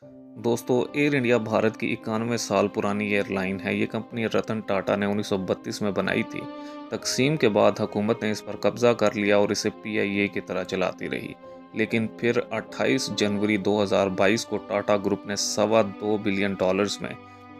दोस्तों, air India Bharat की 91 साल पुरानी एयरलाइन है। ये कंपनी रतन टाटा ने 1932 में बनाई थी। तकसीम के बाद हुकूमत ने इस पर कब्जा कर लिया और इसे पीआईए की तरह चलाती रही। लेकिन फिर 28 जनवरी 2022 को टाटा ग्रुप ने $2.25 बिलियन में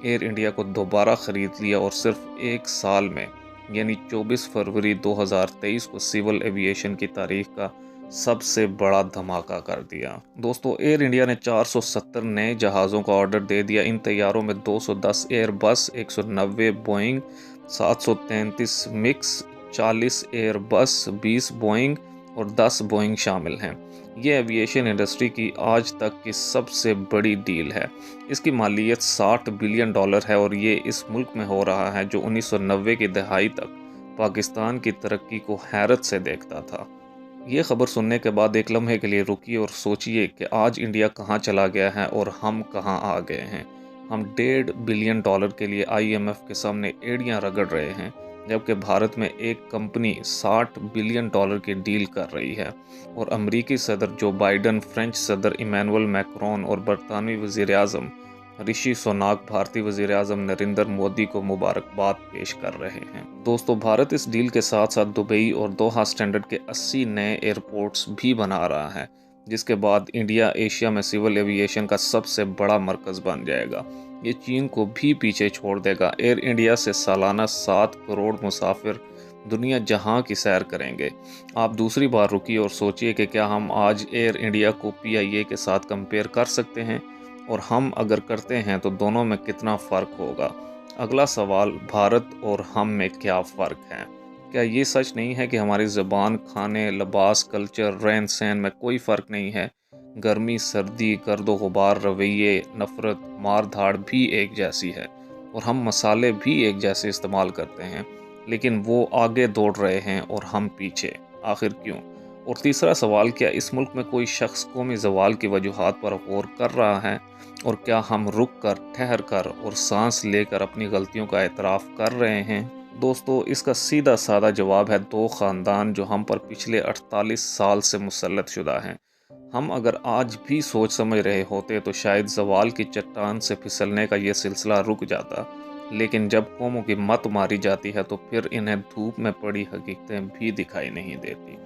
एयर इंडिया को दोबारा खरीद लिया और सिर्फ एक साल में यानी 24 फरवरी 2023 को सिविल एविएशन की तारीख का सबसे बड़ा धमाका कर दिया। दोस्तों, एयर इंडिया ने 470 नए जहाज़ों का ऑर्डर दे दिया। इन तैयारों में 210 Airbus, 190 Boeing, 733 mix, 40 Airbus, 20 Boeing और 10 बोइंग शामिल हैं। ये एविएशन इंडस्ट्री की आज तक की सबसे बड़ी डील है। इसकी मालियत $60 बिलियन है और ये इस मुल्क में हो रहा है जो 1990 की दहाई तक पाकिस्तान की तरक्की को हैरत से देखता था। ये खबर सुनने के बाद एक लम्हे के लिए रुकिए और सोचिए कि आज इंडिया कहाँ चला गया है और हम कहाँ आ गए हैं। हम $1.5 बिलियन के लिए आईएमएफ के सामने एड़ियाँ रगड़ रहे हैं, जबकि भारत में एक कंपनी $60 बिलियन की डील कर रही है और अमरीकी सदर जो बाइडन, फ्रेंच सदर इमैनुअल मैक्रोन और बरतानवी वज़ीर आज़म ऋषि सुनाक भारतीय वज़ीर आज़म नरेंद्र मोदी को मुबारकबाद पेश कर रहे हैं। दोस्तों, भारत इस डील के साथ साथ दुबई और दोहा स्टैंडर्ड के 80 नए एयरपोर्ट्स भी बना रहा है, जिसके बाद इंडिया एशिया में सिविल एविएशन का सबसे बड़ा मरकज बन जाएगा। ये चीन को भी पीछे छोड़ देगा। एयर इंडिया से सालाना 7 करोड़ मुसाफिर दुनिया जहां की सैर करेंगे। आप दूसरी बार रुकिए और सोचिए कि क्या हम आज एयर इंडिया को पीआईए के साथ कंपेयर कर सकते हैं, और हम अगर करते हैं तो दोनों में कितना फ़र्क होगा। अगला सवाल, भारत और हम में क्या फ़र्क है? क्या ये सच नहीं है कि हमारी ज़बान, खाने, लिबास, कल्चर, रहन सहन में कोई फ़र्क नहीं है? गर्मी, सर्दी, गर्दो गुबार, रवैये, नफ़रत, मार धाड़ भी एक जैसी है और हम मसाले भी एक जैसे इस्तेमाल करते हैं, लेकिन वो आगे दौड़ रहे हैं और हम पीछे। आखिर क्यों? और तीसरा सवाल, क्या इस मुल्क में कोई शख्स कौमी ज़वाल की वजूहात पर गौर कर रहा है? और क्या हम रुक कर, ठहर कर और सांस लेकर अपनी गलतियों का एतराफ़ कर रहे हैं? दोस्तों, इसका सीधा साधा जवाब है 2 ख़ानदान जो हम पर पिछले 48 साल से मुसल्लत शुदा हैं। हम अगर आज भी सोच समझ रहे होते तो शायद ज़वाल की चट्टान से फिसलने का ये सिलसिला रुक जाता। लेकिन जब कौमों की मत मारी जाती है तो फिर इन्हें धूप में पड़ी हकीकतें भी दिखाई नहीं देती।